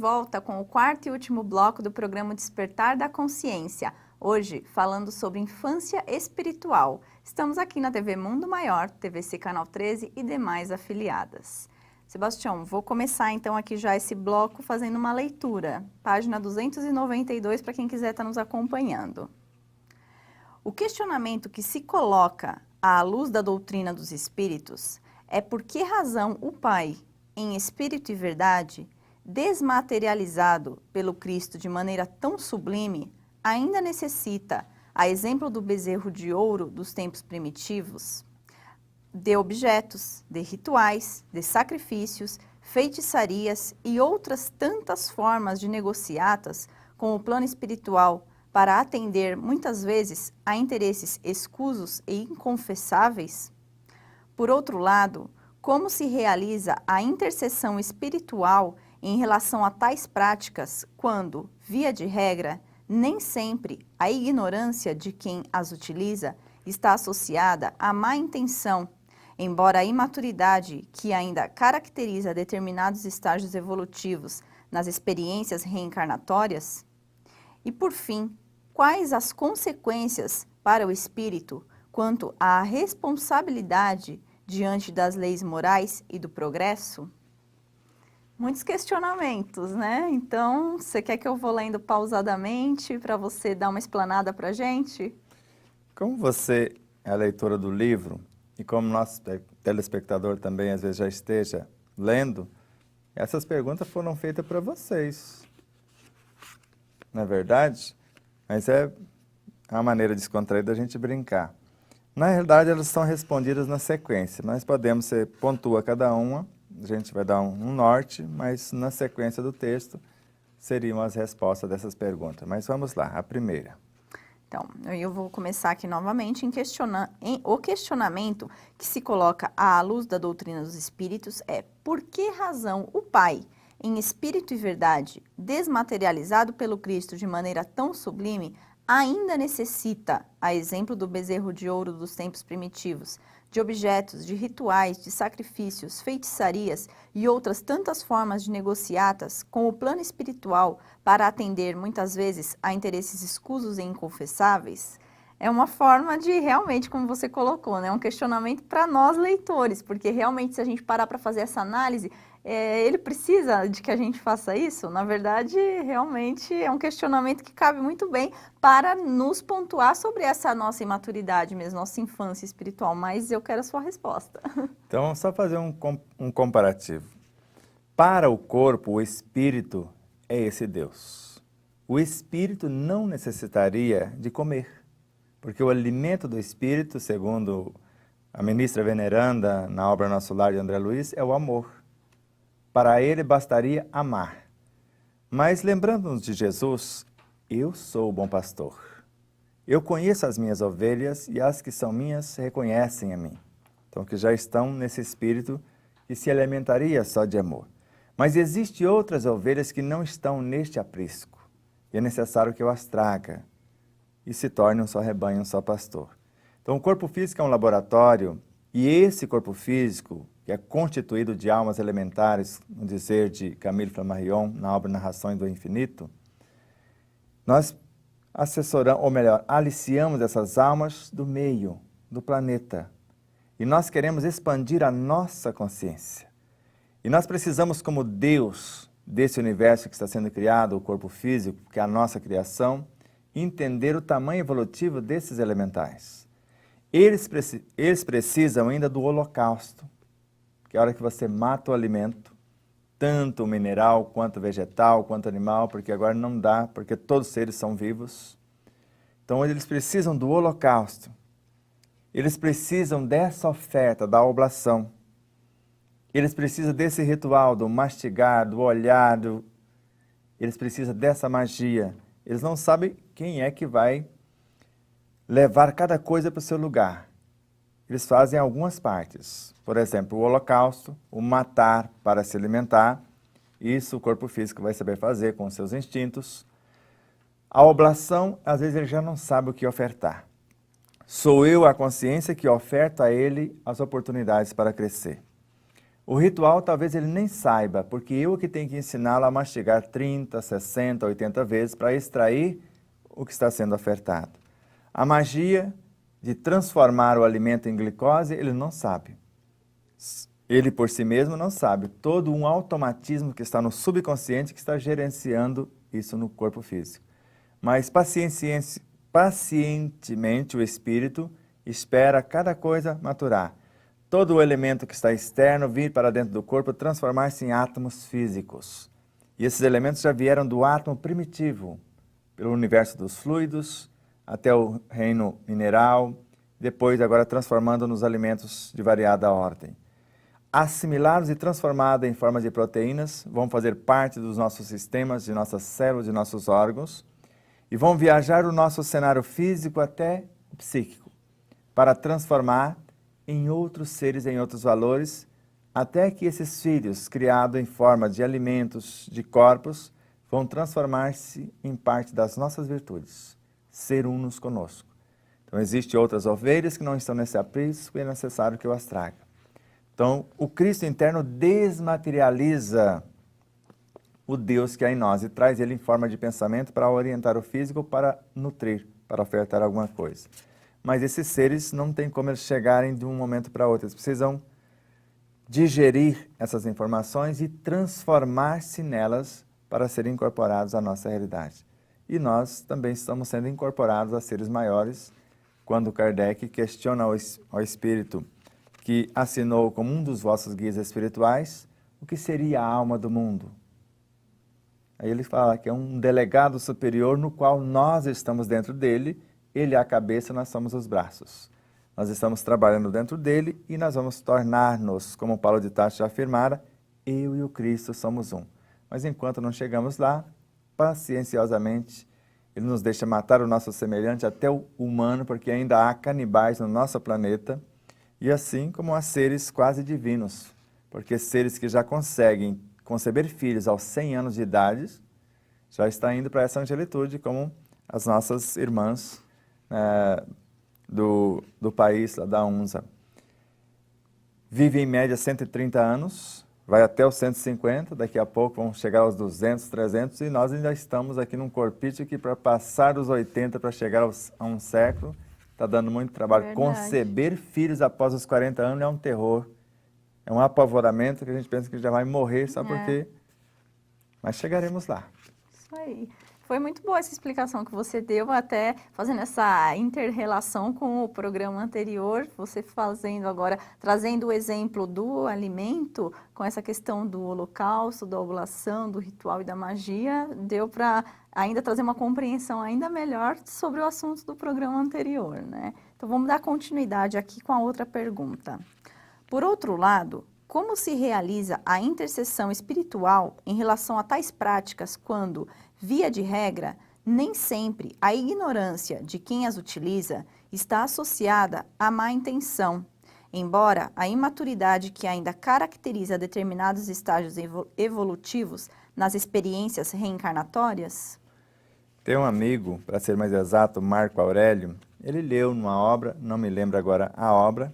volta com o quarto e último bloco do programa Despertar da Consciência. Hoje, falando sobre infância espiritual. Estamos aqui na TV Mundo Maior, TVC Canal 13 e demais afiliadas. Sebastião, vou começar então aqui já esse bloco fazendo uma leitura. Página 292 para quem quiser estar nos acompanhando. O questionamento que se coloca à luz da doutrina dos espíritos é por que razão o Pai, em espírito e verdade, desmaterializado pelo Cristo de maneira tão sublime, ainda necessita, a exemplo do bezerro de ouro dos tempos primitivos, de objetos, de rituais, de sacrifícios, feitiçarias e outras tantas formas de negociatas com o plano espiritual para atender, muitas vezes, a interesses escusos e inconfessáveis? Por outro lado, como se realiza a intercessão espiritual em relação a tais práticas quando, via de regra, nem sempre a ignorância de quem as utiliza está associada à má intenção, embora a imaturidade que ainda caracteriza determinados estágios evolutivos nas experiências reencarnatórias? E, por fim, quais as consequências para o espírito quanto à responsabilidade diante das leis morais e do progresso? Muitos questionamentos, né? Então, você quer que eu vou lendo pausadamente para você dar uma explanada para a gente? Como você é a leitora do livro, e como nosso telespectador também às vezes já esteja lendo, essas perguntas foram feitas para vocês. Não é verdade? Mas é uma maneira descontraída da gente brincar. Na realidade, elas são respondidas na sequência. Nós podemos pontua cada uma, a gente vai dar um norte, mas na sequência do texto seriam as respostas dessas perguntas. Mas vamos lá, a primeira. Então, eu vou começar aqui novamente o questionamento que se coloca à luz da doutrina dos espíritos é: por que razão o Pai, em espírito e verdade, desmaterializado pelo Cristo de maneira tão sublime, ainda necessita, a exemplo do bezerro de ouro dos tempos primitivos, de objetos, de rituais, de sacrifícios, feitiçarias e outras tantas formas de negociatas com o plano espiritual para atender, muitas vezes, a interesses escusos e inconfessáveis? É uma forma de, realmente, como você colocou, né, um questionamento para nós leitores, porque realmente, se a gente parar para fazer essa análise, ele precisa de que a gente faça isso? Na verdade, realmente é um questionamento que cabe muito bem para nos pontuar sobre essa nossa imaturidade mesmo, nossa infância espiritual, mas eu quero a sua resposta. Então, só fazer um comparativo. Para o corpo, o espírito é esse Deus. O espírito não necessitaria de comer, porque o alimento do espírito, segundo a ministra veneranda na obra Nosso Lar de André Luiz, é o amor. Para ele bastaria amar. Mas lembrando-nos de Jesus, eu sou o bom pastor. Eu conheço as minhas ovelhas e as que são minhas reconhecem a mim. Então, que já estão nesse espírito que se alimentaria só de amor. Mas existem outras ovelhas que não estão neste aprisco. E é necessário que eu as traga e se torne um só rebanho, um só pastor. Então, o corpo físico é um laboratório e esse corpo físico, que é constituído de almas elementares, no dizer de Camille Flammarion, na obra Narrações do Infinito, nós assessoramos, ou melhor, aliciamos essas almas do meio, do planeta. E nós queremos expandir a nossa consciência. E nós precisamos, como Deus desse universo que está sendo criado, o corpo físico, que é a nossa criação, entender o tamanho evolutivo desses elementais. Eles precisam ainda do holocausto, que é a hora que você mata o alimento, tanto mineral, quanto vegetal, quanto animal, porque agora não dá, porque todos os seres são vivos. Então eles precisam do holocausto. Eles precisam dessa oferta, da oblação. Eles precisam desse ritual, do mastigar, do olhar, eles precisam dessa magia. Eles não sabem quem é que vai levar cada coisa para o seu lugar. Eles fazem algumas partes. Por exemplo, o holocausto, o matar para se alimentar. Isso o corpo físico vai saber fazer com os seus instintos. A oblação, às vezes ele já não sabe o que ofertar. Sou eu, a consciência, que oferta a ele as oportunidades para crescer. O ritual talvez ele nem saiba, porque eu que tenho que ensiná-lo a mastigar 30, 60, 80 vezes para extrair o que está sendo ofertado. A magia de transformar o alimento em glicose, ele não sabe. Ele por si mesmo não sabe. Todo um automatismo que está no subconsciente que está gerenciando isso no corpo físico. Mas pacientemente o espírito espera cada coisa maturar. Todo o elemento que está externo vir para dentro do corpo transformar-se em átomos físicos. E esses elementos já vieram do átomo primitivo, pelo universo dos fluidos, até o reino mineral, depois agora transformando nos alimentos de variada ordem. Assimilados e transformados em formas de proteínas, vão fazer parte dos nossos sistemas, de nossas células, de nossos órgãos, e vão viajar o nosso cenário físico até o psíquico, para transformar em outros seres, em outros valores, até que esses filhos, criados em forma de alimentos, de corpos, vão transformar-se em parte das nossas virtudes, ser unos conosco. Então, existem outras ovelhas que não estão nesse aprisco e é necessário que eu as traga. Então, o Cristo interno desmaterializa o Deus que há em nós e traz ele em forma de pensamento para orientar o físico, para nutrir, para ofertar alguma coisa. Mas esses seres não tem como eles chegarem de um momento para outro. Eles precisam digerir essas informações e transformar-se nelas para serem incorporados à nossa realidade. E nós também estamos sendo incorporados a seres maiores, quando Kardec questiona ao Espírito que assinou como um dos vossos guias espirituais, o que seria a alma do mundo. Aí ele fala que é um delegado superior no qual nós estamos dentro dele, ele é a cabeça, nós somos os braços. Nós estamos trabalhando dentro dele e nós vamos tornar-nos, como Paulo de Tarso já afirmara, eu e o Cristo somos um. Mas enquanto não chegamos lá, pacienciosamente, ele nos deixa matar o nosso semelhante até o humano, porque ainda há canibais no nosso planeta, e assim como há seres quase divinos, porque seres que já conseguem conceber filhos aos 100 anos de idade, já está indo para essa angelitude, como as nossas irmãs do país, lá da UNSA. Vive em média 130 anos, vai até os 150, daqui a pouco vão chegar aos 200, 300, e nós ainda estamos aqui num corpício que para passar dos 80, para chegar a um século, está dando muito trabalho. Verdade. Conceber filhos após os 40 anos é um terror, é um apavoramento que a gente pensa que já vai morrer só porque... Mas chegaremos lá. Isso aí. Foi muito boa essa explicação que você deu, até fazendo essa inter-relação com o programa anterior, você fazendo agora, trazendo o exemplo do alimento, com essa questão do holocausto, da oblação, do ritual e da magia, deu para ainda trazer uma compreensão ainda melhor sobre o assunto do programa anterior, né? Então vamos dar continuidade aqui com a outra pergunta. Por outro lado, como se realiza a intercessão espiritual em relação a tais práticas quando, via de regra, nem sempre a ignorância de quem as utiliza está associada à má intenção, embora a imaturidade que ainda caracteriza determinados estágios evolutivos nas experiências reencarnatórias? Tem um amigo, para ser mais exato, Marco Aurélio, ele leu numa obra, não me lembro agora a obra,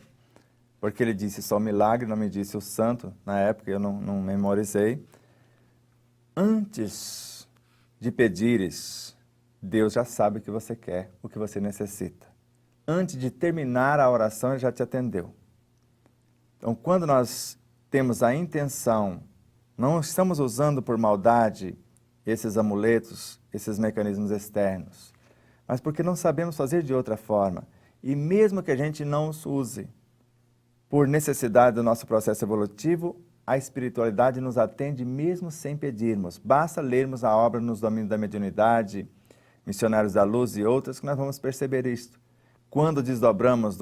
porque ele disse só o milagre, não me disse o santo, na época eu não memorizei. Antes de pedires, Deus já sabe o que você quer, o que você necessita. Antes de terminar a oração, Ele já te atendeu. Então, quando nós temos a intenção, não estamos usando por maldade esses amuletos, esses mecanismos externos, mas porque não sabemos fazer de outra forma. E mesmo que a gente não os use, por necessidade do nosso processo evolutivo, a espiritualidade nos atende mesmo sem pedirmos. Basta lermos a obra nos domínios da mediunidade, Missionários da Luz e outras, que nós vamos perceber isto. Quando desdobramos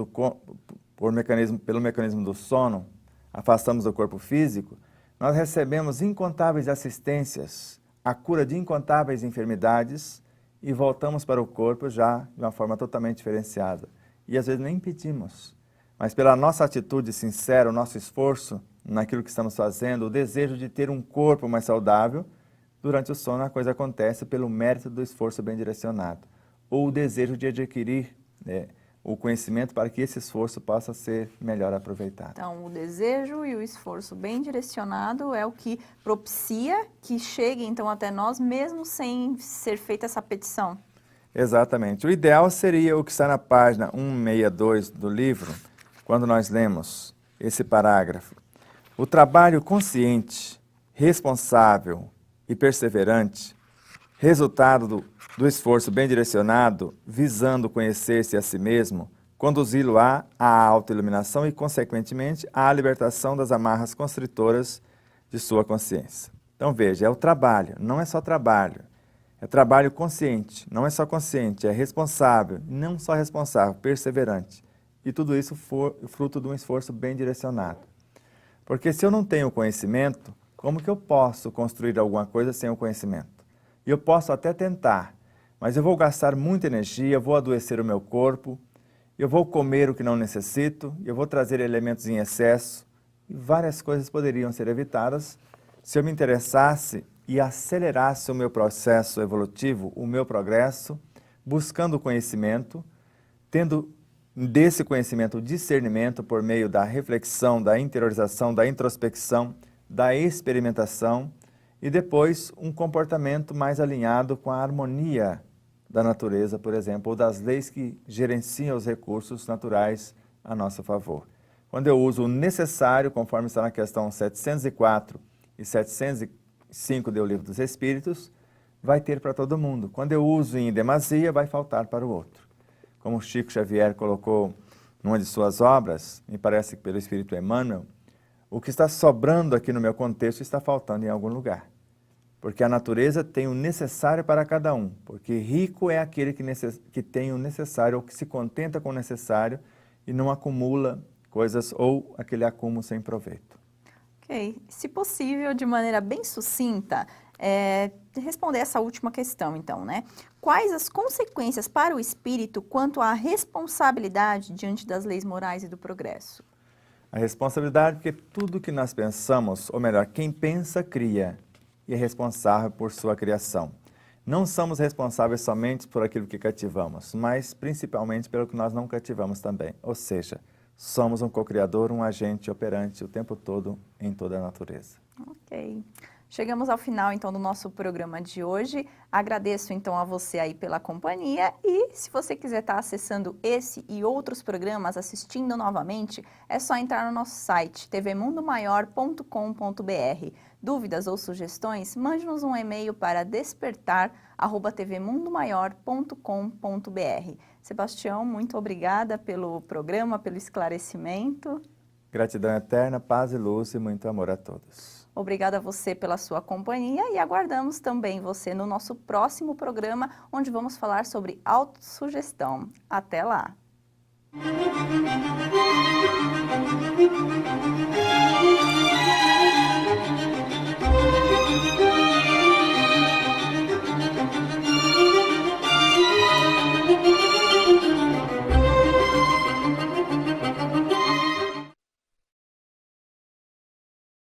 pelo mecanismo do sono, afastamos do corpo físico, nós recebemos incontáveis assistências, a cura de incontáveis enfermidades e voltamos para o corpo já de uma forma totalmente diferenciada. E às vezes nem pedimos. Mas pela nossa atitude sincera, o nosso esforço naquilo que estamos fazendo, o desejo de ter um corpo mais saudável, durante o sono a coisa acontece pelo mérito do esforço bem direcionado. Ou o desejo de adquirir o conhecimento para que esse esforço possa ser melhor aproveitado. Então, o desejo e o esforço bem direcionado é o que propicia que chegue, então, até nós, mesmo sem ser feita essa petição. Exatamente. O ideal seria o que está na página 162 do livro, quando nós lemos esse parágrafo. O trabalho consciente, responsável e perseverante, resultado do esforço bem direcionado, visando conhecer-se a si mesmo, conduzi-lo-á à autoiluminação e, consequentemente, à libertação das amarras constritoras de sua consciência. Então veja, é o trabalho, não é só trabalho. É trabalho consciente, não é só consciente, é responsável, não só responsável, perseverante. E tudo isso fruto de um esforço bem direcionado. Porque se eu não tenho conhecimento, como que eu posso construir alguma coisa sem o conhecimento? E eu posso até tentar, mas eu vou gastar muita energia, vou adoecer o meu corpo, eu vou comer o que não necessito, eu vou trazer elementos em excesso, e várias coisas poderiam ser evitadas se eu me interessasse e acelerasse o meu processo evolutivo, o meu progresso, buscando o conhecimento, tendo desse conhecimento o discernimento por meio da reflexão, da interiorização, da introspecção, da experimentação e depois um comportamento mais alinhado com a harmonia da natureza, por exemplo, ou das leis que gerenciam os recursos naturais a nosso favor. Quando eu uso o necessário, conforme está na questão 704 e 705 do Livro dos Espíritos, vai ter para todo mundo. Quando eu uso em demasia, vai faltar para o outro. Como Chico Xavier colocou numa de suas obras, me parece que pelo Espírito Emmanuel, o que está sobrando aqui no meu contexto está faltando em algum lugar. Porque a natureza tem o necessário para cada um. Porque rico é aquele que tem o necessário, ou que se contenta com o necessário e não acumula coisas ou aquele acúmulo sem proveito. Ok. Se possível, de maneira bem sucinta, responder essa última questão, então, né? Quais as consequências para o espírito quanto à responsabilidade diante das leis morais e do progresso? A responsabilidade, porque tudo que nós pensamos, ou melhor, quem pensa, cria, e é responsável por sua criação. Não somos responsáveis somente por aquilo que cativamos, mas principalmente pelo que nós não cativamos também. Ou seja, somos um co-criador, um agente operante o tempo todo em toda a natureza. Ok. Chegamos ao final, então, do nosso programa de hoje. Agradeço, então, a você aí pela companhia e se você quiser estar acessando esse e outros programas, assistindo novamente, é só entrar no nosso site, tvmundomaior.com.br. Dúvidas ou sugestões? Mande-nos um e-mail para despertar@tvmundomaior.com.br. Sebastião, muito obrigada pelo programa, pelo esclarecimento. Gratidão eterna, paz e luz e muito amor a todos. Obrigada a você pela sua companhia e aguardamos também você no nosso próximo programa, onde vamos falar sobre autossugestão. Até lá!